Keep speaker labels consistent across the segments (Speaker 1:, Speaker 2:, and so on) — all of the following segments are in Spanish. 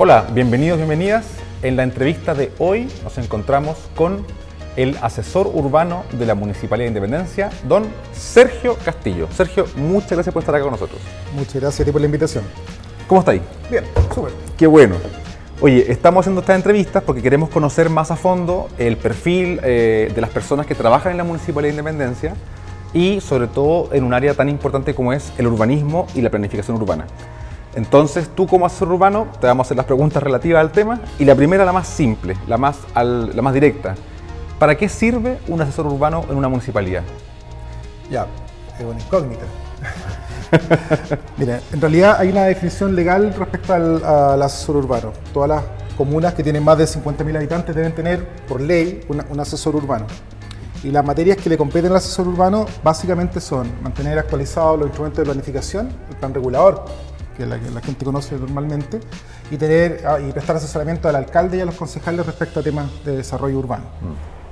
Speaker 1: Hola, bienvenidos, bienvenidas. En la entrevista de hoy nos encontramos con el asesor urbano de la Municipalidad de Independencia, don Sergio Castillo. Sergio, muchas gracias por estar acá con nosotros.
Speaker 2: Muchas gracias a ti por la invitación.
Speaker 1: ¿Cómo está ahí?
Speaker 2: Bien, súper.
Speaker 1: Qué bueno. Oye, estamos haciendo estas entrevistas porque queremos conocer más a fondo el perfil de las personas que trabajan en la Municipalidad de Independencia y sobre todo en un área tan importante como es el urbanismo y la planificación urbana. Entonces, tú como asesor urbano te vamos a hacer las preguntas relativas al tema y la primera, la más simple, la más directa. ¿Para qué sirve un asesor urbano en una municipalidad?
Speaker 2: Ya, es una incógnita. Mira, en realidad hay una definición legal respecto al asesor urbano. Todas las comunas que tienen más de 50.000 habitantes deben tener, por ley, un asesor urbano. Y las materias que le competen al asesor urbano básicamente son mantener actualizados los instrumentos de planificación, el plan regulador, que la gente conoce normalmente, y prestar asesoramiento al alcalde y a los concejales respecto a temas de desarrollo urbano.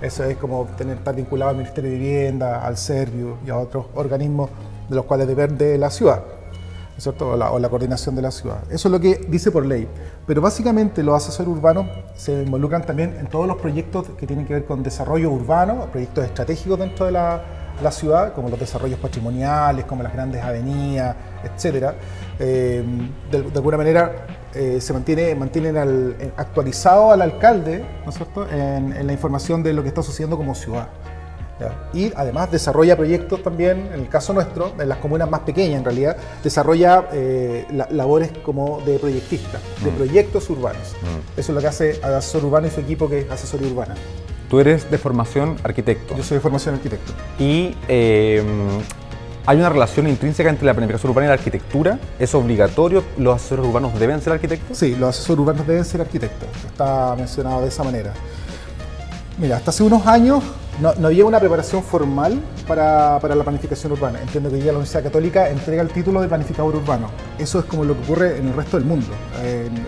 Speaker 2: Eso es como estar vinculado al Ministerio de Vivienda, al Serviu y a otros organismos de los cuales depende la ciudad, ¿no es cierto? o la coordinación de la ciudad. Eso es lo que dice por ley. Pero básicamente los asesores urbanos se involucran también en todos los proyectos que tienen que ver con desarrollo urbano, proyectos estratégicos dentro de la ciudad, como los desarrollos patrimoniales, como las grandes avenidas, etc. De alguna manera se mantienen actualizado al alcalde, ¿no es cierto?, en la información de lo que está sucediendo como ciudad. ¿Ya? Y además desarrolla proyectos también, en el caso nuestro, en las comunas más pequeñas en realidad, desarrolla labores como de proyectista, de proyectos urbanos. Eso es lo que hace al asesor urbano y su equipo, que es asesoría urbana.
Speaker 1: Tú eres de formación arquitecto.
Speaker 2: Yo soy de formación arquitecto.
Speaker 1: Y hay una relación intrínseca entre la planificación urbana y la arquitectura. ¿Es obligatorio? ¿Los asesores urbanos deben ser arquitectos?
Speaker 2: Sí, los asesores urbanos deben ser arquitectos. Está mencionado de esa manera. Mira, hasta hace unos años no había una preparación formal para la planificación urbana. Entiendo que hoy día la Universidad Católica entrega el título de planificador urbano. Eso es como lo que ocurre en el resto del mundo.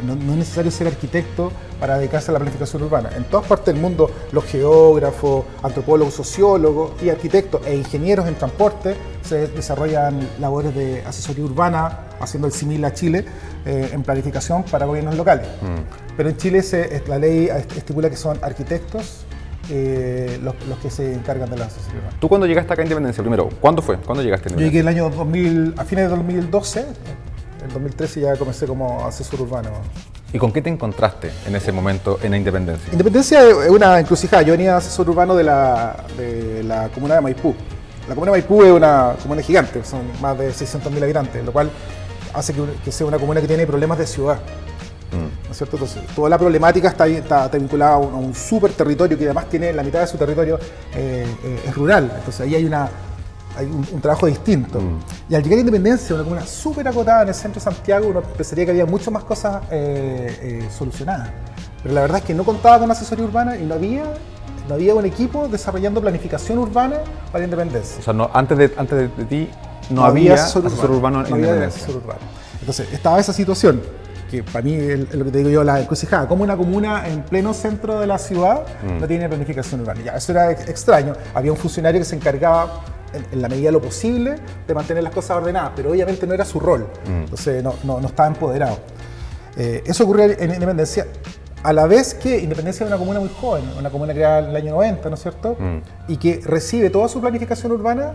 Speaker 2: No es necesario ser arquitecto para dedicarse a la planificación urbana. En todas partes del mundo, los geógrafos, antropólogos, sociólogos y arquitectos e ingenieros en transporte se desarrollan labores de asesoría urbana, haciendo el símil a Chile, en planificación para gobiernos locales. Pero en Chile la ley estipula que son arquitectos los que se encargan de la asesoría urbana.
Speaker 1: ¿Tú cuando llegaste acá a Independencia, primero, cuándo fue? ¿Cuándo llegaste a
Speaker 2: Yo
Speaker 1: Independencia?
Speaker 2: llegué el año 2000, a fines de 2012, en 2013 ya comencé como asesor urbano.
Speaker 1: ¿Y con qué te encontraste en ese momento en la Independencia?
Speaker 2: Independencia es una encrucijada. Yo venía asesor urbano de la comuna de Maipú. La comuna de Maipú es una comuna gigante, son más de 600.000 habitantes, lo cual hace que sea una comuna que tiene problemas de ciudad. ¿No es cierto? Entonces, toda la problemática está vinculada a un super territorio que además tiene la mitad de su territorio es rural. Entonces ahí hay un trabajo distinto. Y al llegar a Independencia, una comuna súper acotada en el centro de Santiago, uno pensaría que había muchas más cosas solucionadas. Pero la verdad es que no contaba con asesoría urbana y no había un equipo desarrollando planificación urbana para Independencia.
Speaker 1: O sea, antes de ti no había asesor urbano en Independencia.
Speaker 2: Asesor urbano. Entonces estaba esa situación, que para mí es lo que te digo yo, la encrucijada. Como una comuna en pleno centro de la ciudad no tiene planificación urbana. Ya, eso era extraño. Había un funcionario que se encargaba, en la medida de lo posible, de mantener las cosas ordenadas, pero obviamente no era su rol. Entonces no estaba empoderado. Eso ocurrió en Independencia, a la vez que Independencia es una comuna muy joven, una comuna creada en el año 90, ¿no es cierto? Y que recibe toda su planificación urbana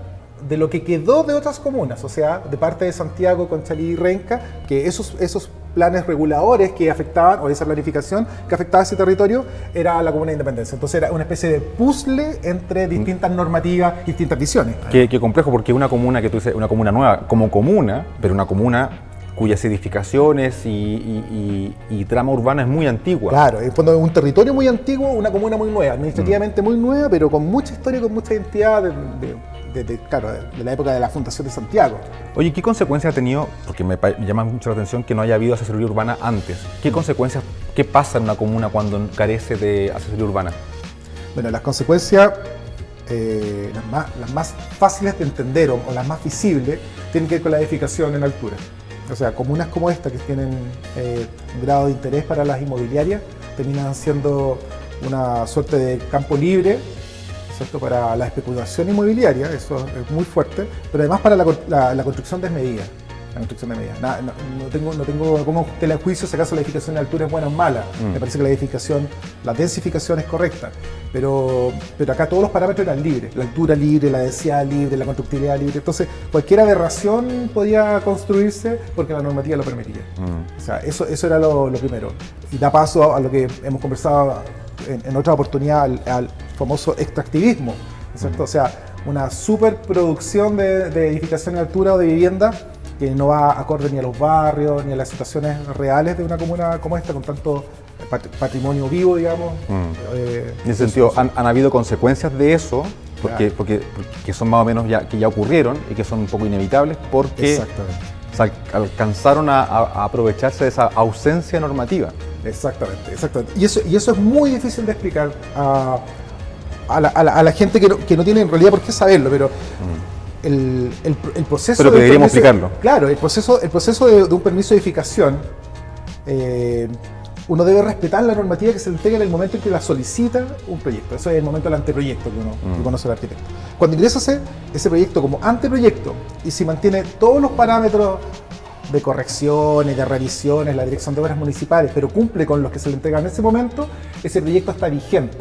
Speaker 2: de lo que quedó de otras comunas, o sea, de parte de Santiago, Conchalí y Renca, que esos planes reguladores que afectaban, o esa planificación que afectaba ese territorio, era la comuna de Independencia. Entonces era una especie de puzzle entre distintas normativas y distintas visiones.
Speaker 1: Qué complejo, porque una comuna que tú dices, una comuna nueva como comuna, pero una comuna cuyas edificaciones y trama urbana es muy antigua.
Speaker 2: Claro, en fondo un territorio muy antiguo, una comuna muy nueva, administrativamente muy nueva, pero con mucha historia, con mucha identidad de la época de la fundación de Santiago.
Speaker 1: Oye, ¿qué consecuencias ha tenido? Porque me llama mucho la atención que no haya habido asesoría urbana antes. ¿Qué consecuencias, qué pasa en una comuna cuando carece de asesoría urbana?
Speaker 2: Bueno, las consecuencias, las más fáciles de entender o las más visibles, tienen que ver con la edificación en altura. O sea, comunas como esta, que tienen un grado de interés para las inmobiliarias, terminan siendo una suerte de campo libre, ¿cierto?, para la especulación inmobiliaria. Eso es muy fuerte, pero además para la construcción desmedida. la construcción de medida. No pongo tela de juicio si acaso la edificación de altura es buena o mala. Me parece que la densificación es correcta. Pero acá todos los parámetros eran libres. La altura libre, la densidad libre, la constructibilidad libre. Entonces, cualquier aberración podía construirse porque la normativa lo permitía. O sea, eso era lo primero. Y da paso a lo que hemos conversado en otra oportunidad, al famoso extractivismo, ¿no es cierto? O sea, una superproducción de edificación en altura o de vivienda que no va acorde ni a los barrios, ni a las situaciones reales de una comuna como esta, con tanto patrimonio vivo, digamos.
Speaker 1: En ese sentido, ¿han habido consecuencias de eso? Porque son más o menos que ya ocurrieron y que son un poco inevitables porque alcanzaron a aprovecharse de esa ausencia normativa.
Speaker 2: Exactamente. Y eso es muy difícil de explicar a la gente que no tiene en realidad por qué saberlo, pero el proceso...
Speaker 1: Pero que deberíamos explicarlo.
Speaker 2: Claro, el proceso de un permiso de edificación, uno debe respetar la normativa que se le entrega en el momento en que la solicita un proyecto. Eso es el momento del anteproyecto que uno conoce al arquitecto. Cuando ingresa ese proyecto como anteproyecto y si mantiene todos los parámetros de correcciones, de revisiones, la dirección de obras municipales, pero cumple con los que se le entregan en ese momento, ese proyecto está vigente.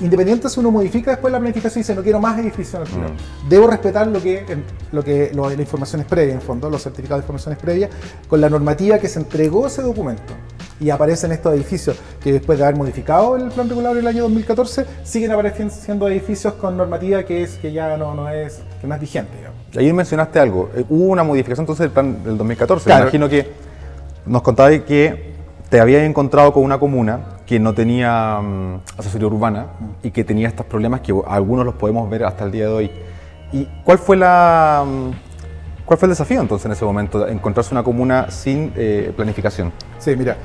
Speaker 2: Independiente si uno modifica después la planificación y dice no quiero más edificios al final. Debo respetar la información es previa, en fondo, los certificados de informaciones previas, con la normativa que se entregó ese documento. Y aparecen estos edificios que después de haber modificado el plan regulador en el año 2014, siguen apareciendo edificios con normativa que ya no es vigente, digamos.
Speaker 1: Ayer mencionaste algo, hubo una modificación entonces del plan del 2014.
Speaker 2: Claro.
Speaker 1: Me imagino que nos contabas que te habías encontrado con una comuna que no tenía asesoría urbana y que tenía estos problemas que algunos los podemos ver hasta el día de hoy. ¿Y cuál fue el desafío entonces en ese momento, de encontrarse una comuna sin planificación?
Speaker 2: Sí, mira,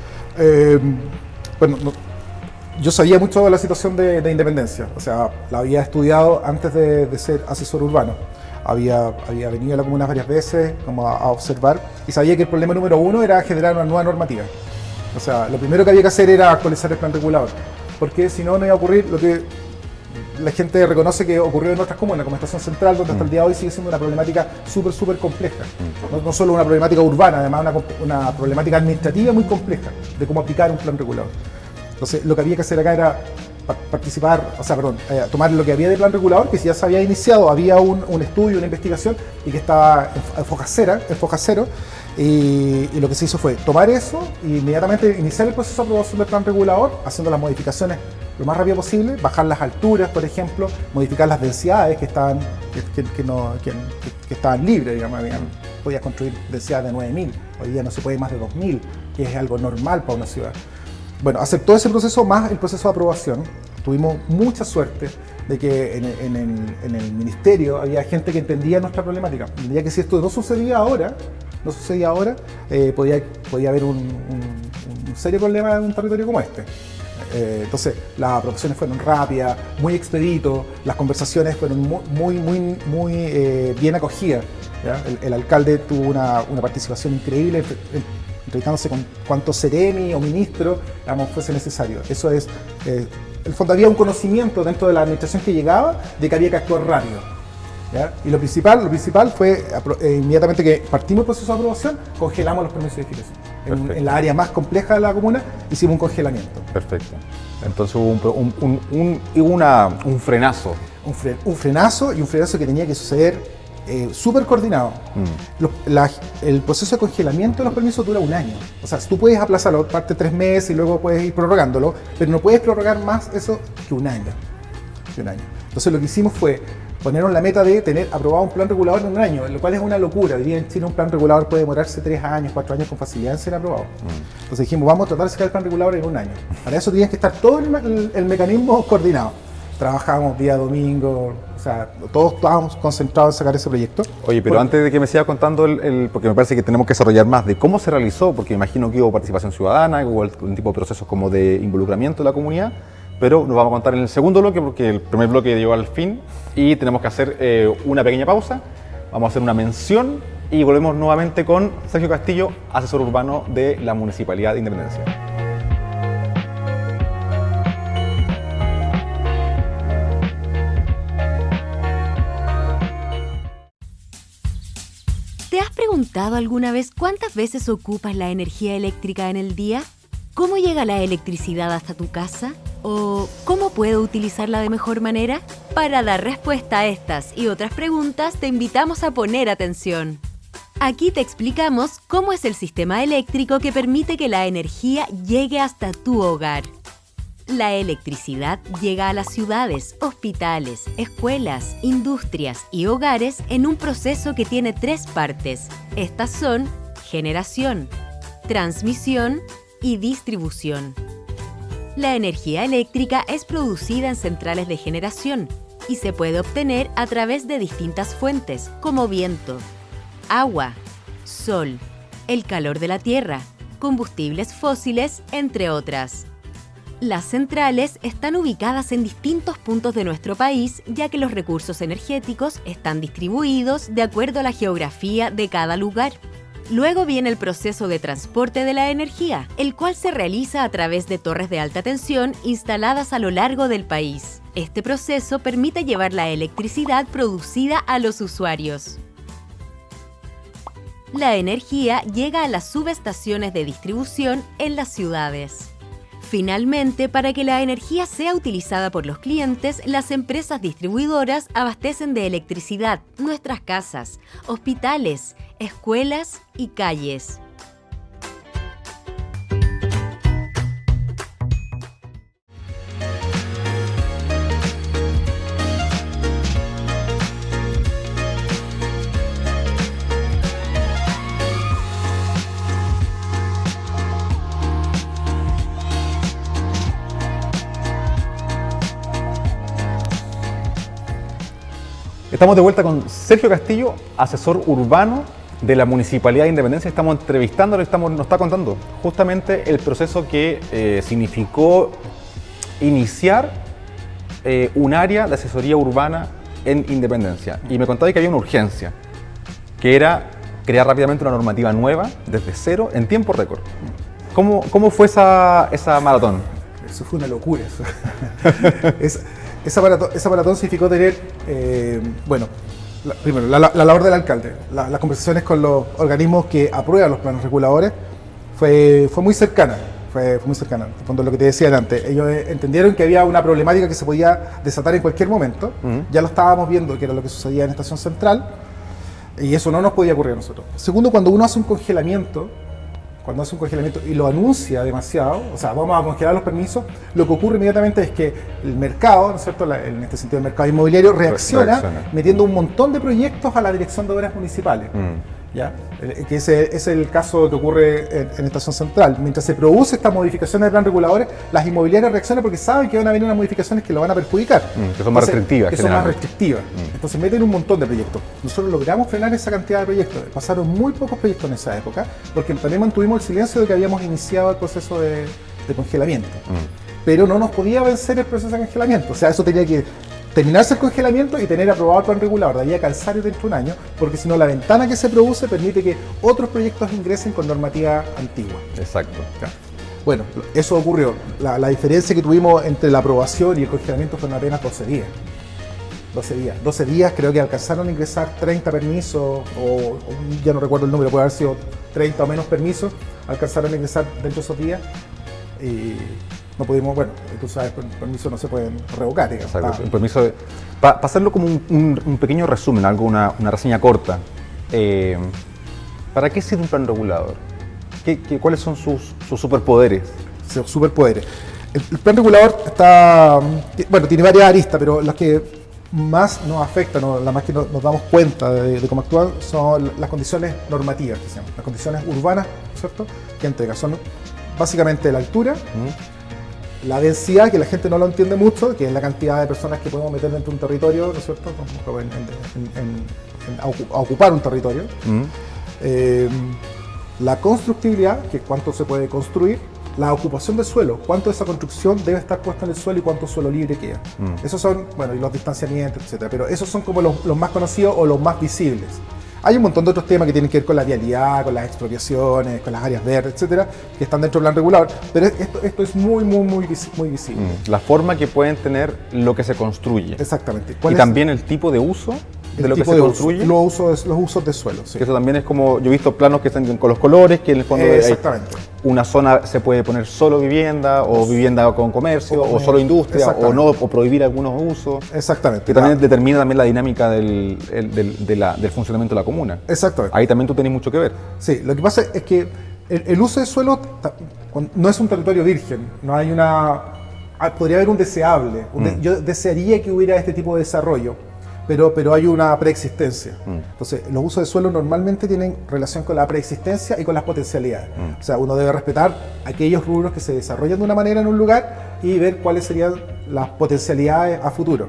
Speaker 2: yo sabía mucho de la situación de Independencia, o sea, la había estudiado antes de ser asesor urbano. Había venido a la comuna varias veces como a observar y sabía que el problema número uno era generar una nueva normativa. O sea, lo primero que había que hacer era actualizar el plan regulador, porque si no iba a ocurrir lo que la gente reconoce que ocurrió en otras comunas, como Estación Central, donde hasta el día de hoy sigue siendo una problemática súper compleja. No solo una problemática urbana, además una problemática administrativa muy compleja de cómo aplicar un plan regulador. Entonces, lo que había que hacer acá era tomar lo que había de plan regulador, que ya se había iniciado, había un estudio, una investigación, y que estaba en foja cero, y lo que se hizo fue tomar eso e inmediatamente iniciar el proceso de aprobación del plan regulador, haciendo las modificaciones lo más rápido posible, bajar las alturas, por ejemplo, modificar las densidades que estaban libres, digamos. Podías construir densidades de 9.000, hoy día no se puede más de 2.000, que es algo normal para una ciudad. Bueno, hacer todo ese proceso más el proceso de aprobación. Tuvimos mucha suerte de que en el ministerio había gente que entendía nuestra problemática. Entendía que si esto no sucedía ahora, podía haber un serio problema en un territorio como este. Entonces, las aprobaciones fueron rápidas, muy expedito, las conversaciones fueron muy bien acogidas, ¿ya? El alcalde tuvo una participación increíble, entrevistándose con cuantos seremi o ministros fuese necesario. Eso es, en el fondo había un conocimiento dentro de la administración que llegaba de que había que actuar rápido, ¿ya? Y lo principal fue, inmediatamente que partimos el proceso de aprobación, congelamos los permisos de edificación. En la área más compleja de la comuna hicimos un congelamiento.
Speaker 1: Perfecto. Entonces hubo un frenazo.
Speaker 2: Un frenazo que tenía que suceder súper coordinado. El proceso de congelamiento de los permisos dura 1 año. O sea, tú puedes aplazarlo parte 3 meses y luego puedes ir prorrogándolo, pero no puedes prorrogar más eso que 1 año. Entonces lo que hicimos fue ponernos la meta de tener aprobado un plan regulador en 1 año, lo cual es una locura. Hoy día en Chile un plan regulador puede demorarse 3 años, 4 años con facilidad en ser aprobado. Entonces dijimos, vamos a tratar de sacar el plan regulador en 1 año. Para eso tienes que estar todo el mecanismo coordinado. Trabajábamos día domingo, o sea, todos estábamos concentrados en sacar ese proyecto.
Speaker 1: Oye, pero antes de que me sigas contando, porque me parece que tenemos que desarrollar más de cómo se realizó, porque imagino que hubo participación ciudadana, hubo un tipo de procesos como de involucramiento de la comunidad, pero nos vamos a contar en el segundo bloque, porque el primer bloque llegó al fin y tenemos que hacer una pequeña pausa. Vamos a hacer una mención y volvemos nuevamente con Sergio Castillo, asesor urbano de la Municipalidad de Independencia.
Speaker 3: ¿Te has preguntado alguna vez cuántas veces ocupas la energía eléctrica en el día? ¿Cómo llega la electricidad hasta tu casa? ¿O cómo puedo utilizarla de mejor manera? Para dar respuesta a estas y otras preguntas, te invitamos a poner atención. Aquí te explicamos cómo es el sistema eléctrico que permite que la energía llegue hasta tu hogar. La electricidad llega a las ciudades, hospitales, escuelas, industrias y hogares en un proceso que tiene 3 partes. Estas son generación, transmisión y distribución. La energía eléctrica es producida en centrales de generación y se puede obtener a través de distintas fuentes como viento, agua, sol, el calor de la tierra, combustibles fósiles, entre otras. Las centrales están ubicadas en distintos puntos de nuestro país, ya que los recursos energéticos están distribuidos de acuerdo a la geografía de cada lugar. Luego viene el proceso de transporte de la energía, el cual se realiza a través de torres de alta tensión instaladas a lo largo del país. Este proceso permite llevar la electricidad producida a los usuarios. La energía llega a las subestaciones de distribución en las ciudades. Finalmente, para que la energía sea utilizada por los clientes, las empresas distribuidoras abastecen de electricidad nuestras casas, hospitales, escuelas y calles.
Speaker 1: Estamos de vuelta con Sergio Castillo, asesor urbano de la Municipalidad de Independencia. Estamos entrevistándolo y nos está contando justamente el proceso que significó iniciar un área de asesoría urbana en Independencia. Y me contaba que había una urgencia, que era crear rápidamente una normativa nueva, desde cero, en tiempo récord. ¿Cómo fue esa maratón?
Speaker 2: Eso fue una locura. Esa maratón significó tener, primero, la labor del alcalde, las conversaciones con los organismos que aprueban los planes reguladores, fue muy cercana. Fue muy cercana, en el fondo, lo que te decía antes. Ellos entendieron que había una problemática que se podía desatar en cualquier momento. Ya lo estábamos viendo, que era lo que sucedía en Estación Central, y eso no nos podía ocurrir a nosotros. Segundo, cuando uno hace un congelamiento y lo anuncia demasiado, o sea, vamos a congelar los permisos, lo que ocurre inmediatamente es que el mercado, ¿no es cierto?, en este sentido el mercado inmobiliario, reacciona metiendo un montón de proyectos a la Dirección de Obras Municipales. ¿Ya? Que ese es el caso que ocurre en Estación Central. Mientras se produce estas modificaciones de plan reguladores, las inmobiliarias reaccionan porque saben que van a venir unas modificaciones que lo van a perjudicar.
Speaker 1: Que son más restrictivas.
Speaker 2: Que son más restrictivas. Entonces meten un montón de proyectos. Nosotros logramos frenar esa cantidad de proyectos. Pasaron muy pocos proyectos en esa época, porque también mantuvimos el silencio de que habíamos iniciado el proceso de congelamiento. Pero no nos podía vencer el proceso de congelamiento. O sea, eso tenía que terminarse el congelamiento y tener aprobado el plan regulador de ahí a calzar dentro de un año, porque si no la ventana que se produce permite que otros proyectos ingresen con normativa antigua.
Speaker 1: Exacto.
Speaker 2: Claro. Bueno, eso ocurrió. La diferencia que tuvimos entre la aprobación y el congelamiento fueron apenas 12 días. 12 días creo que alcanzaron a ingresar 30 permisos, o ya no recuerdo el número, puede haber sido 30 o menos permisos, alcanzaron a ingresar dentro de esos días. Y no pudimos, bueno, tú sabes, permisos no se pueden revocar, digamos.
Speaker 1: Exacto, el permiso, para hacerlo como un pequeño resumen, una reseña corta, ¿para qué sirve un plan regulador? ¿Cuáles son sus superpoderes?
Speaker 2: Sus superpoderes. El plan regulador tiene varias aristas, pero las que más nos afectan, las más que nos damos cuenta de cómo actúan, son las condiciones normativas, que se llaman, las condiciones urbanas, ¿cierto?, que entrega. Son básicamente la altura, la densidad, que la gente no lo entiende mucho, que es la cantidad de personas que podemos meter dentro de un territorio, ¿no es cierto?, a ocupar un territorio. La constructibilidad, que es cuánto se puede construir. La ocupación del suelo, cuánto de esa construcción debe estar puesta en el suelo y cuánto suelo libre queda. Esos son, y los distanciamientos, etcétera. Pero esos son como los más conocidos o los más visibles. Hay un montón de otros temas que tienen que ver con la vialidad, con las expropiaciones, con las áreas verdes, etcétera, que están dentro del plan regulador. Pero esto es muy visible.
Speaker 1: La forma que pueden tener lo que se construye.
Speaker 2: Exactamente.
Speaker 1: Y también el tipo de uso de lo que se construye.
Speaker 2: Los usos de suelo, sí.
Speaker 1: Que eso también es como, yo he visto planos que están con los colores, que en el fondo
Speaker 2: exactamente.
Speaker 1: Una zona se puede poner solo vivienda, o vivienda con comercio, o solo industria, o prohibir algunos usos.
Speaker 2: Exactamente.
Speaker 1: Que también determina también la dinámica del funcionamiento de la comuna.
Speaker 2: Exactamente.
Speaker 1: Ahí también tú tenés mucho que ver.
Speaker 2: Sí, lo que pasa es que el uso de suelo no es un territorio virgen, no hay podría haber un deseable. Yo desearía que hubiera este tipo de desarrollo, pero hay una preexistencia. Entonces, los usos de suelo normalmente tienen relación con la preexistencia y con las potencialidades. O sea, uno debe respetar aquellos rubros que se desarrollan de una manera en un lugar y ver cuáles serían las potencialidades a futuro.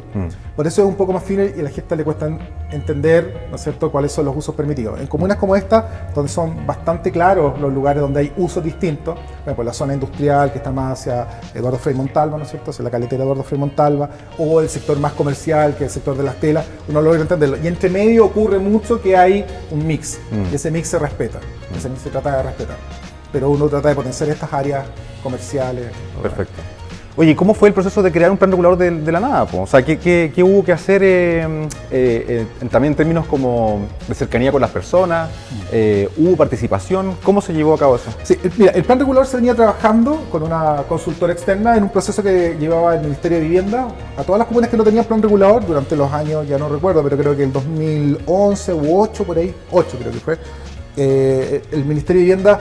Speaker 2: Por eso es un poco más fino y a la gente le cuesta entender, ¿no es cierto?, cuáles son los usos permitidos. En comunas como esta, donde son bastante claros los lugares donde hay usos distintos, por ejemplo, la zona industrial que está más hacia Eduardo Frei Montalva, ¿no es cierto?, hacia la caletera Eduardo Frei Montalva, o el sector más comercial, que es el sector de las telas, uno logra entenderlo. Y entre medio ocurre mucho que hay un mix, y ese mix se respeta, ese mix se trata de respetar. Pero uno trata de potenciar estas áreas comerciales.
Speaker 1: Perfecto. Oye, ¿cómo fue el proceso de crear un plan regulador de la nada? O sea, ¿qué hubo que hacer también en términos como de cercanía con las personas? ¿Hubo participación? ¿Cómo se llevó a cabo eso?
Speaker 2: Sí, mira, el plan regulador se venía trabajando con una consultora externa en un proceso que llevaba el Ministerio de Vivienda a todas las comunas que no tenían plan regulador durante los años, ya no recuerdo, pero creo que el 2011 u 8 por ahí, 8 creo que fue, el Ministerio de Vivienda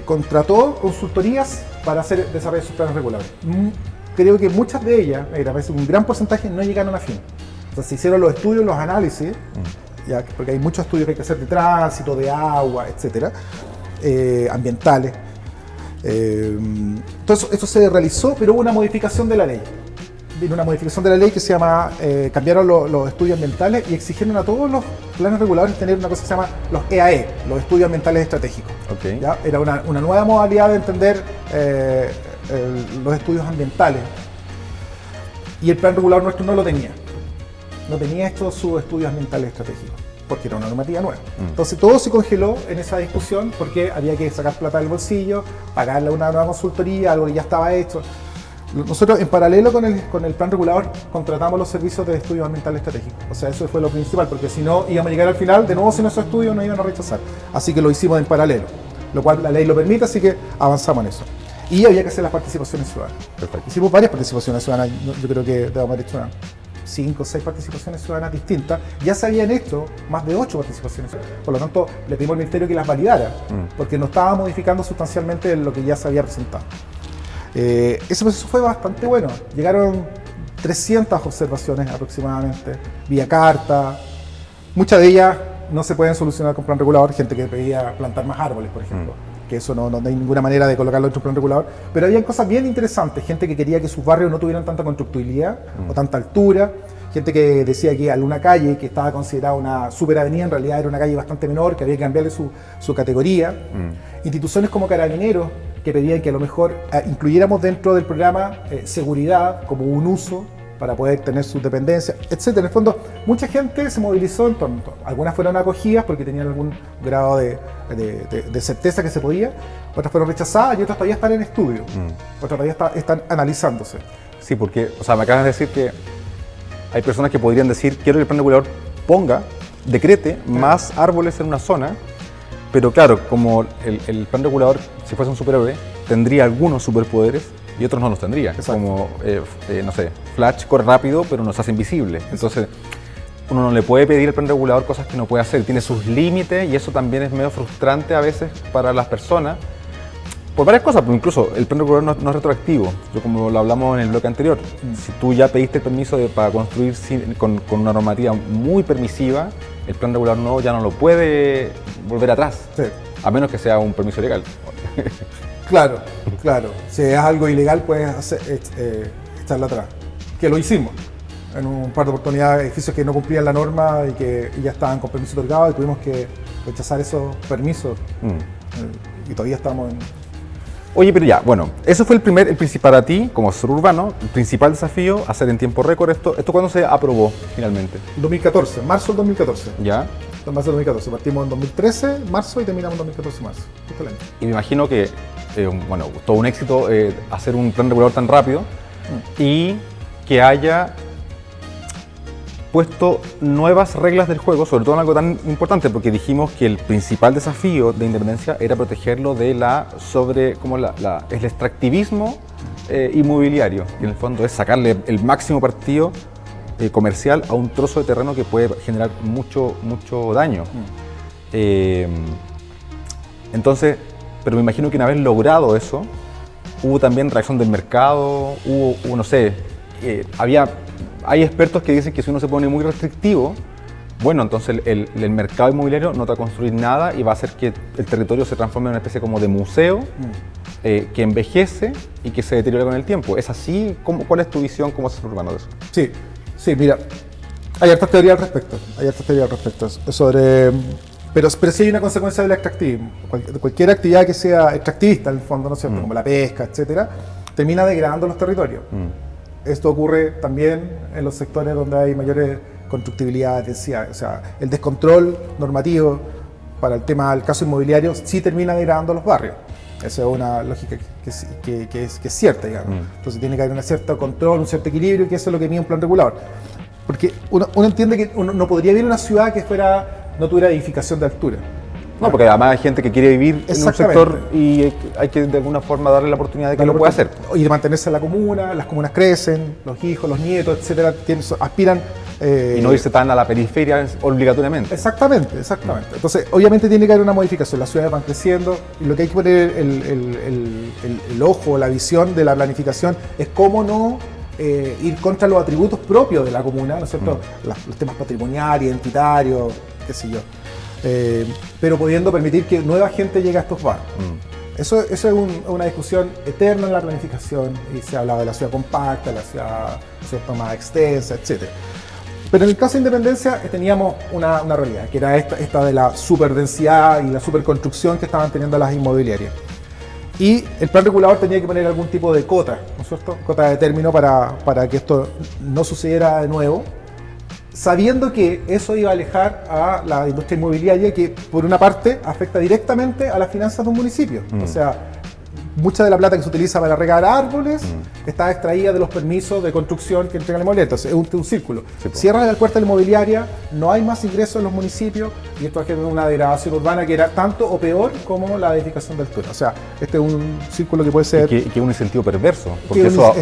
Speaker 2: contrató consultorías para hacer desarrollo de sus planes regulares. Creo que muchas de ellas, a veces un gran porcentaje, no llegaron a fin. Entonces se hicieron los estudios, los análisis, ya, porque hay muchos estudios que hay que hacer de tránsito, de agua, etcétera, ambientales. Entonces eso se realizó, pero hubo una modificación de la ley. Vino una modificación de la ley que se llama, cambiaron los estudios ambientales y exigieron a todos los planes reguladores tener una cosa que se llama los EAE, los estudios ambientales estratégicos.
Speaker 1: Okay.
Speaker 2: ¿Ya? Era una nueva modalidad de entender los estudios ambientales. Y el plan regulador nuestro no lo tenía. No tenía estos sus estudios ambientales estratégicos, porque era una normativa nueva. Entonces todo se congeló en esa discusión porque había que sacar plata del bolsillo, pagarle a una nueva consultoría, algo que ya estaba hecho. Nosotros, en paralelo con el plan regulador, contratamos los servicios de estudios ambientales estratégicos. O sea, eso fue lo principal, porque si no, íbamos a llegar al final, de nuevo sin esos estudios nos iban a rechazar. Así que lo hicimos en paralelo, lo cual la ley lo permite, así que avanzamos en eso. Y había que hacer las participaciones ciudadanas. Perfecto. Hicimos varias participaciones ciudadanas, yo creo que debemos haber hecho 5 o 6 participaciones ciudadanas distintas. Ya se habían hecho más de 8 participaciones ciudadanas. Por lo tanto, le pedimos al Ministerio que las validara, porque no estaba modificando sustancialmente lo que ya se había presentado. Ese proceso fue bastante bueno. Llegaron 300 observaciones aproximadamente, vía carta. Muchas de ellas no se pueden solucionar con plan regulador. Gente que pedía plantar más árboles, por ejemplo, que eso no hay ninguna manera de colocarlo en otro plan regulador. Pero había cosas bien interesantes. Gente que quería que sus barrios no tuvieran tanta constructibilidad o tanta altura. Gente que decía que alguna calle que estaba considerada una superavenida en realidad era una calle bastante menor, que había que cambiarle su categoría. Instituciones como Carabineros, que pedían que a lo mejor incluyéramos dentro del programa seguridad como un uso para poder tener sus dependencias, etc. En el fondo, mucha gente se movilizó en torno. Algunas fueron acogidas porque tenían algún grado de certeza que se podía, otras fueron rechazadas y otras todavía están en estudio, otras todavía están analizándose.
Speaker 1: Sí, porque, o sea, me acabas de decir que hay personas que podrían decir, quiero que el plan regulador decrete más árboles en una zona, pero claro, como el plan regulador, si fuese un superhéroe, tendría algunos superpoderes y otros no los tendría. Exacto. Como, no sé, Flash corre rápido, pero nos hace invisible. Entonces, uno no le puede pedir al plan regulador cosas que no puede hacer. Tiene sus límites y eso también es medio frustrante a veces para las personas. Por varias cosas, pero incluso el plan regulador no es retroactivo. Yo, como lo hablamos en el bloque anterior, si tú ya pediste el permiso para construir con una normativa muy permisiva, el plan regulador nuevo ya no lo puede volver atrás, sí, a menos que sea un permiso ilegal.
Speaker 2: Claro. Si es algo ilegal, puedes echarla atrás. Que lo hicimos en un par de oportunidades, edificios que no cumplían la norma y que ya estaban con permiso otorgado y tuvimos que rechazar esos permisos. Y todavía estamos en...
Speaker 1: Oye, pero ya, bueno, ese fue el principal para ti, como asesor urbano, el principal desafío, hacer en tiempo récord esto. ¿Esto cuándo se aprobó finalmente?
Speaker 2: 2014, marzo del 2014.
Speaker 1: ¿Ya?
Speaker 2: En marzo del 2014, partimos en 2013, marzo, y terminamos en 2014, marzo.
Speaker 1: Y me imagino que, bueno, todo un éxito hacer un plan regulador tan rápido y que haya puesto nuevas reglas del juego, sobre todo en algo tan importante, porque dijimos que el principal desafío de Independencia era protegerlo de el extractivismo inmobiliario, que en el fondo es sacarle el máximo partido comercial a un trozo de terreno que puede generar mucho daño. Entonces, pero me imagino que una vez logrado eso, hubo también reacción del mercado, hubo no sé, hay expertos que dicen que si uno se pone muy restrictivo, bueno, entonces el mercado inmobiliario no te va a construir nada y va a hacer que el territorio se transforme en una especie como de museo que envejece y que se deteriora con el tiempo. ¿Es así? ¿Cuál es tu visión como asesor urbano de eso?
Speaker 2: Sí, mira, hay hartas teorías al respecto. Pero sí hay una consecuencia del extractivismo. Cualquier actividad que sea extractivista, en el fondo, ¿no es cierto? Como la pesca, etcétera, termina degradando los territorios. Esto ocurre también en los sectores donde hay mayores constructibilidad, densidad. O sea, el descontrol normativo para el caso inmobiliario sí termina degradando los barrios. Esa es una lógica que es cierta, digamos. Entonces tiene que haber un cierto control, un cierto equilibrio, que eso es lo que mide un plan regulador. Porque uno entiende que uno no podría vivir en una ciudad que no tuviera edificación de altura.
Speaker 1: No, porque además hay gente que quiere vivir en un sector y hay que de alguna forma darle la oportunidad de que lo pueda hacer.
Speaker 2: Y de mantenerse en la comuna, las comunas crecen, los hijos, los nietos, etcétera, aspiran.
Speaker 1: Y no irse tan a la periferia obligatoriamente.
Speaker 2: Exactamente. Entonces, obviamente tiene que haber una modificación. Las ciudades van creciendo y lo que hay que poner el ojo, la visión de la planificación es cómo no ir contra los atributos propios de la comuna, ¿no es cierto? Los temas patrimoniales, identitarios, qué sé yo. Pero pudiendo permitir que nueva gente llegue a estos barrios. Eso es una discusión eterna en la planificación y se ha hablado de la ciudad compacta, la ciudad más extensa, etc. Pero en el caso de Independencia teníamos una realidad, que era esta de la superdensidad y la superconstrucción que estaban teniendo las inmobiliarias. Y el plan regulador tenía que poner algún tipo de cota, ¿no es cierto? Cota de término para que esto no sucediera de nuevo, sabiendo que eso iba a alejar a la industria inmobiliaria que, por una parte, afecta directamente a las finanzas de un municipio. O sea, mucha de la plata que se utiliza para regar árboles está extraída de los permisos de construcción que entrega la inmobiliaria. Entonces, es un círculo. Sí, cierra la puerta de la inmobiliaria, no hay más ingresos en los municipios y esto genera una degradación urbana que era tanto o peor como la edificación de altura. O sea, este es un círculo que puede ser...
Speaker 1: Y que es un incentivo perverso, porque eso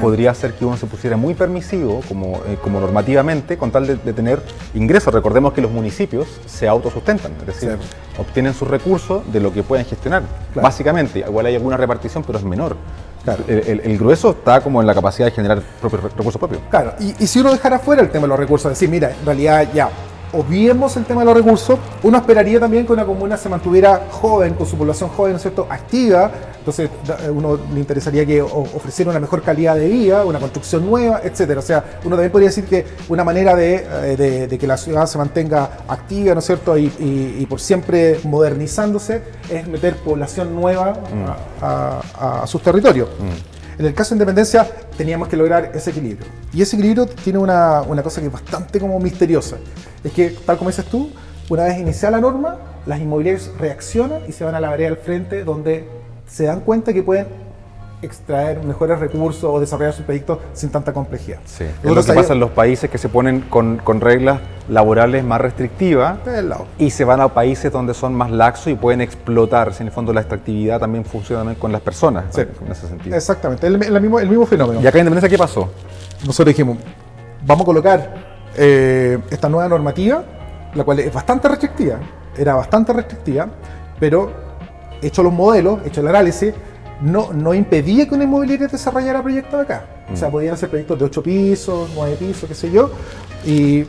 Speaker 1: podría hacer que uno se pusiera muy permisivo como normativamente con tal de tener ingresos. Recordemos que los municipios se autosustentan, es decir, obtienen sus recursos de lo que pueden gestionar. Claro. Básicamente, igual hay alguna repartición, pero es menor. Claro. El grueso está como en la capacidad de generar recursos propios.
Speaker 2: Claro, y si uno dejara fuera el tema de los recursos, decir, mira, en realidad ya obviemos el tema de los recursos, uno esperaría también que una comuna se mantuviera joven, con su población joven, ¿no es cierto?, activa. Entonces uno le interesaría que ofreciera una mejor calidad de vida, una construcción nueva, etcétera. O sea, uno también podría decir que una manera de que la ciudad se mantenga activa, ¿no es cierto?, y por siempre modernizándose, es meter población nueva a sus territorios. En el caso de Independencia teníamos que lograr ese equilibrio. Y ese equilibrio tiene una cosa que es bastante como misteriosa. Es que, tal como dices tú, una vez iniciada la norma, las inmobiliarias reaccionan y se van a la vereda al frente donde se dan cuenta que pueden extraer mejores recursos o desarrollar sus proyectos sin tanta complejidad.
Speaker 1: Sí. Es lo que pasa en los países que se ponen con reglas laborales más restrictivas y se van a países donde son más laxos y pueden explotar. Si en el fondo la extractividad también funciona con las personas,
Speaker 2: sí,
Speaker 1: en ese sentido.
Speaker 2: Exactamente, el mismo fenómeno.
Speaker 1: ¿Y acá en Independencia qué pasó?
Speaker 2: Nosotros dijimos, vamos a colocar esta nueva normativa, la cual es bastante restrictiva, pero hecho los modelos, hecho el análisis, no impedía que una inmobiliaria desarrollara proyectos acá. O sea, podían hacer proyectos de 8 pisos, 9 pisos, qué sé yo, y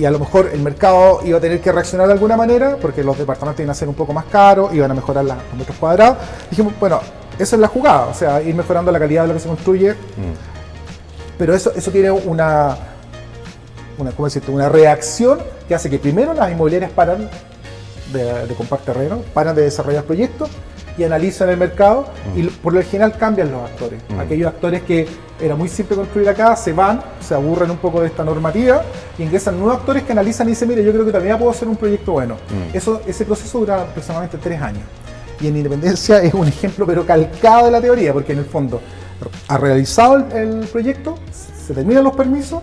Speaker 2: a lo mejor el mercado iba a tener que reaccionar de alguna manera, porque los departamentos iban a ser un poco más caros, iban a mejorar los metros cuadrados. Dijimos, bueno, esa es la jugada, o sea, ir mejorando la calidad de lo que se construye, pero eso tiene una reacción que hace que primero las inmobiliarias paran de comprar terreno, paran de desarrollar proyectos y analizan el mercado y por lo general cambian los actores. Aquellos actores que era muy simple construir acá, se van, se aburren un poco de esta normativa y ingresan nuevos actores que analizan y dicen, mire, yo creo que también puedo hacer un proyecto bueno. Ese proceso dura aproximadamente 3 años. Y en Independencia es un ejemplo pero calcado de la teoría, porque en el fondo ha realizado el proyecto, se terminan los permisos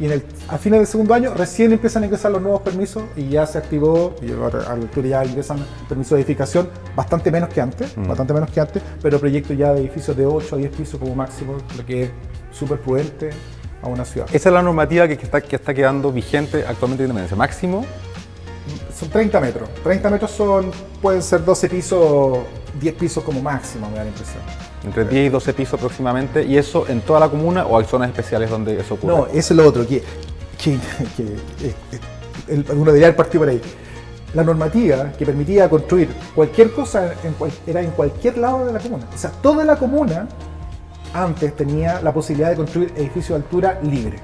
Speaker 2: y a fines del segundo año recién empiezan a ingresar los nuevos permisos y ya se activó, y a la altura ya ingresan permisos de edificación bastante menos que antes, pero proyectos ya de edificios de 8 a 10 pisos como máximo, lo que es súper prudente a una ciudad.
Speaker 1: Esa es la normativa que está quedando vigente actualmente en Independencia. Máximo.
Speaker 2: Son 30 metros. 30 metros pueden ser 12 pisos, 10 pisos como máximo, me da la impresión.
Speaker 1: Entre 10 y 12 pisos aproximadamente. ¿Y eso en toda la comuna o hay zonas especiales donde eso ocurre?
Speaker 2: No, eso es lo otro, uno debería partir por ahí. La normativa que permitía construir cualquier cosa era en cualquier lado de la comuna. O sea, toda la comuna antes tenía la posibilidad de construir edificios de altura libre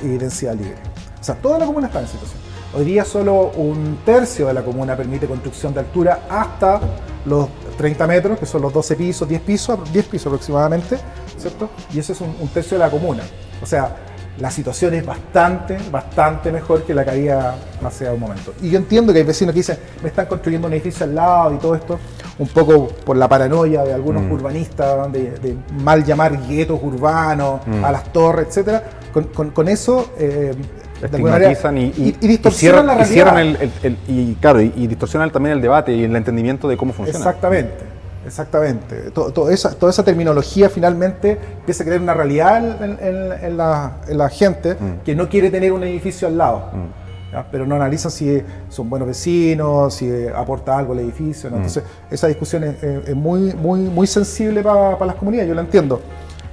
Speaker 2: y densidad libre. O sea, toda la comuna está en situación. Hoy día solo un tercio de la comuna permite construcción de altura hasta los 30 metros, que son los 12 pisos, 10 pisos aproximadamente, ¿cierto? Y ese es un tercio de la comuna. O sea, la situación es bastante mejor que la que había hace un momento. Y yo entiendo que hay vecinos que dicen, me están construyendo un edificio al lado y todo esto, un poco por la paranoia de algunos urbanistas, de mal llamar guetos urbanos, a las torres, etcétera. Con eso...
Speaker 1: estigmatizan y
Speaker 2: distorsionan la realidad.
Speaker 1: Y distorsionan también el debate y el entendimiento de cómo funciona.
Speaker 2: Exactamente. Toda esa terminología finalmente empieza a crear una realidad en la gente que no quiere tener un edificio al lado. ¿Ya? Pero no analizan si son buenos vecinos, si aporta algo al edificio, ¿no? Entonces esa discusión es muy sensible para las comunidades, yo la entiendo.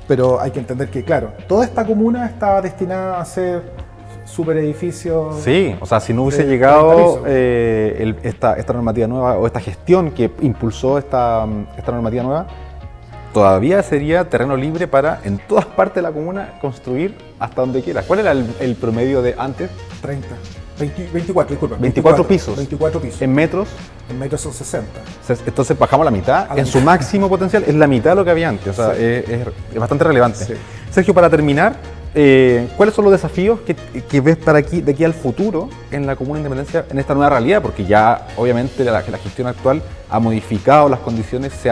Speaker 2: Pero hay que entender que, claro, toda esta comuna está destinada a ser super edificio.
Speaker 1: Sí, o sea, si no hubiese llegado esta normativa nueva o esta gestión que impulsó esta normativa nueva, todavía sería terreno libre para en todas partes de la comuna construir hasta donde quieras. ¿Cuál era el promedio de antes?
Speaker 2: 24, disculpa.
Speaker 1: 24 pisos.
Speaker 2: 24 pisos.
Speaker 1: ¿En metros?
Speaker 2: En metros son 60.
Speaker 1: Entonces bajamos la mitad. En su máximo potencial es la mitad de lo que había antes. O sea, es bastante relevante. Sí. Sergio, para terminar, ¿cuáles son los desafíos que ves de aquí al futuro en la Comuna de Independencia, en esta nueva realidad? Porque ya obviamente la gestión actual ha modificado las condiciones, se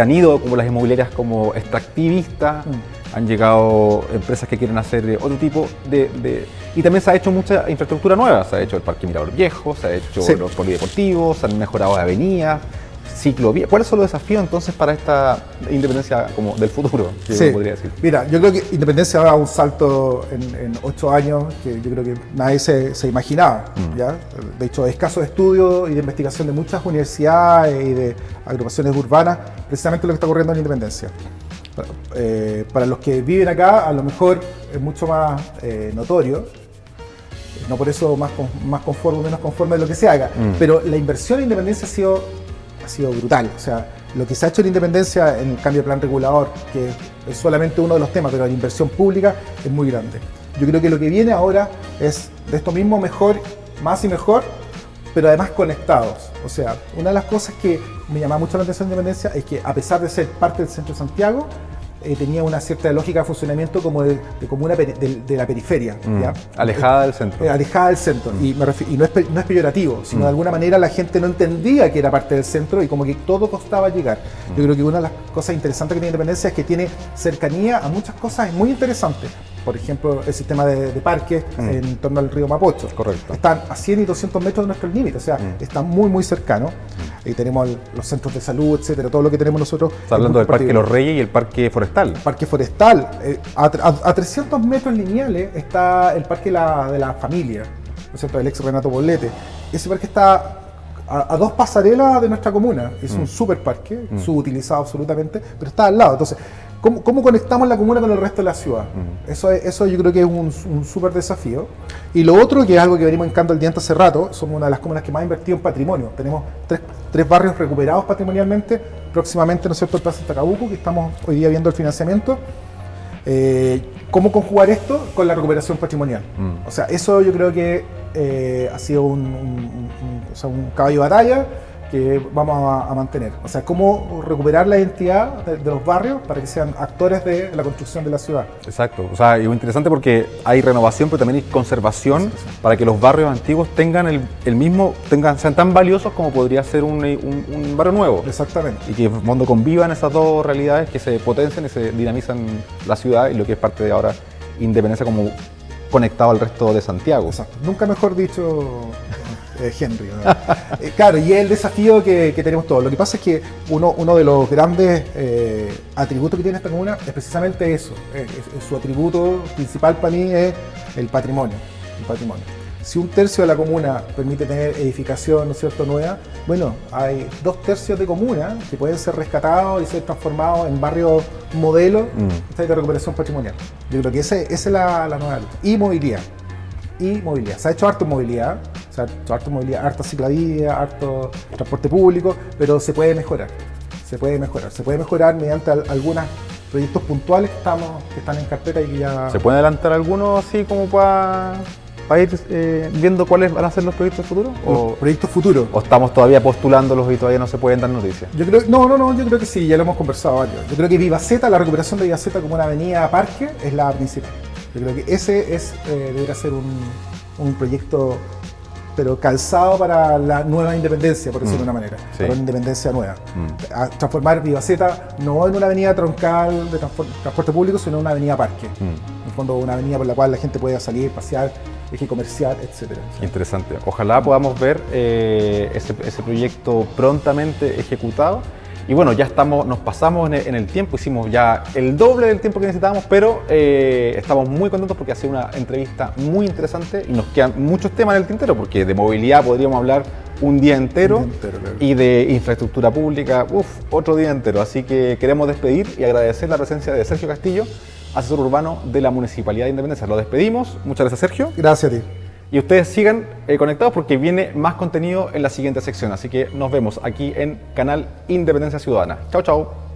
Speaker 1: han ido como las inmobiliarias como extractivistas, han llegado empresas que quieren hacer otro tipo y también se ha hecho mucha infraestructura nueva, se ha hecho el Parque Mirador Viejo, se ha hecho los polideportivos, se han mejorado avenidas, ciclovía. ¿Cuáles son los desafíos entonces para esta Independencia como del futuro? Podría decir.
Speaker 2: Mira, yo creo que Independencia va a dar un salto en 8 años que yo creo que nadie se imaginaba. ¿Ya? De hecho, hay escasos estudios y de investigación de muchas universidades y de agrupaciones urbanas, precisamente lo que está ocurriendo en Independencia. Para los que viven acá, a lo mejor es mucho más notorio. No por eso más conforme o menos conforme de lo que se haga, pero la inversión en Independencia ha sido brutal. O sea, lo que se ha hecho en Independencia en el cambio de plan regulador, que es solamente uno de los temas, pero la inversión pública es muy grande. Yo creo que lo que viene ahora es de esto mismo mejor, más y mejor, pero además conectados. O sea, una de las cosas que me llamaba mucho la atención de Independencia es que a pesar de ser parte del centro de Santiago, tenía una cierta lógica de funcionamiento como de comuna de la periferia. ¿Ya?
Speaker 1: Alejada del centro.
Speaker 2: Alejada del centro. Y no es peyorativo, sino de alguna manera la gente no entendía que era parte del centro y como que todo costaba llegar. Yo creo que una de las cosas interesantes que tiene Independencia es que tiene cercanía a muchas cosas muy interesantes. Por ejemplo, el sistema de parques en torno al río Mapocho.
Speaker 1: Correcto.
Speaker 2: Están a 100 y 200 metros de nuestro límite, o sea, está muy cercano. Y tenemos los centros de salud, etcétera, todo lo que tenemos nosotros.
Speaker 1: Está hablando del Parque Los Reyes y el Parque Forestal.
Speaker 2: El Parque Forestal. A 300 metros lineales está el Parque de la Familia, ¿no es cierto?, del ex Renato Poblete. Ese parque está a 2 pasarelas de nuestra comuna. Es un super parque, subutilizado absolutamente, pero está al lado. Entonces, ¿cómo conectamos la comuna con el resto de la ciudad? Eso yo creo que es un súper desafío. Y lo otro, que es algo que venimos encando el diente hace rato, somos una de las comunas que más ha invertido en patrimonio. Tenemos tres barrios recuperados patrimonialmente, próximamente, ¿no es cierto?, el Plaza Tacabuco, que estamos hoy día viendo el financiamiento. ¿Cómo conjugar esto con la recuperación patrimonial? O sea, eso yo creo que ha sido un caballo de batalla que vamos a mantener. O sea, cómo recuperar la identidad de los barrios para que sean actores de la construcción de la ciudad.
Speaker 1: Exacto. O sea, es interesante porque hay renovación, pero también hay conservación para que los barrios antiguos tengan sean tan valiosos como podría ser un barrio nuevo.
Speaker 2: Exactamente.
Speaker 1: Y que en el fondo convivan esas dos realidades, que se potencien y se dinamizan la ciudad y lo que es parte de ahora Independencia como conectado al resto de Santiago.
Speaker 2: Exacto. Nunca mejor dicho, Henry, ¿no? Claro, y es el desafío que tenemos todos. Lo que pasa es que uno de los grandes atributos que tiene esta comuna es precisamente eso. Su atributo principal para mí es el patrimonio. Si un tercio de la comuna permite tener edificación, ¿no es cierto?, nueva, bueno, hay 2/3 de comuna que pueden ser rescatados y ser transformados en barrios modelos de recuperación patrimonial. Yo creo que esa es la nueva lucha. Y movilidad. Se ha hecho harto movilidad, harta ciclavía, harto transporte público, pero se puede mejorar. Se puede mejorar mediante algunos proyectos puntuales que están en carpeta y que ya...
Speaker 1: ¿Se puede adelantar algunos así como para ir viendo cuáles van a ser los proyectos futuros?
Speaker 2: Proyectos futuros.
Speaker 1: ¿O estamos todavía postulándolos y todavía no se pueden dar noticias?
Speaker 2: Yo creo que sí, ya lo hemos conversado varios. Yo creo que Vivaceta, la recuperación de Vivaceta como una avenida parque es la principal. Yo creo que ese debería ser un proyecto, pero calzado para la nueva independencia, por decirlo de una manera, para una independencia nueva. A transformar Vivaceta no en una avenida troncal de transporte público, sino en una avenida parque. En el fondo, una avenida por la cual la gente pueda salir, pasear, eje comercial, etc.
Speaker 1: Interesante. Ojalá podamos ver ese proyecto prontamente ejecutado. Y bueno, ya nos pasamos en el tiempo, hicimos ya el doble del tiempo que necesitábamos, pero estamos muy contentos porque ha sido una entrevista muy interesante y nos quedan muchos temas en el tintero, porque de movilidad podríamos hablar un día entero,
Speaker 2: claro.
Speaker 1: Y de infraestructura pública, otro día entero. Así que queremos despedir y agradecer la presencia de Sergio Castillo, asesor urbano de la Municipalidad de Independencia. Lo despedimos. Muchas gracias, Sergio.
Speaker 2: Gracias a ti.
Speaker 1: Y ustedes sigan conectados porque viene más contenido en la siguiente sección. Así que nos vemos aquí en Canal Independencia Ciudadana. Chao, chao.